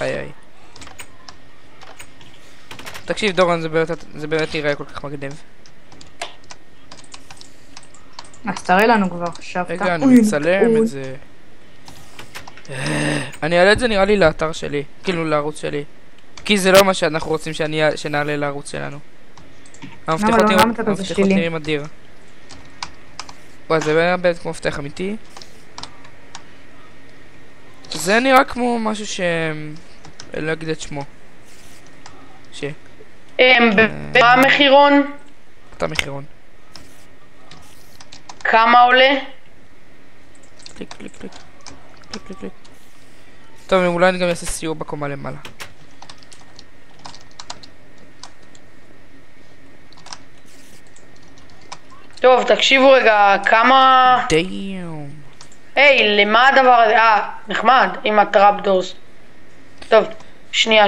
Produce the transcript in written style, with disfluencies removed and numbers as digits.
איי. תקשיב דורון, זה באמת נראה כל כך מגניב. אז תראה לנו כבר, חשבת. רגע, אני מצלם את זה. אני אעלה את זה נראה לי לאתר שלי, כאילו לערוץ שלי. כי זה לא מה שאנחנו רוצים שנעלה לערוץ שלנו. המפתחות נראים אדיר. וואי, זה באמת כמו מפתח אמיתי. זה נראה כמו משהו אני לא אגיד את שמו. מה המחירון? אתה מחירון. כמה עולה? קליק. טוב, אולי אני גם אעשה סיור בקומה למעלה. טוב, תקשיבו רגע, כמה... דאם. היי, למה הדבר הזה? נחמד, עם הטראפ דורס. טוב, שנייה.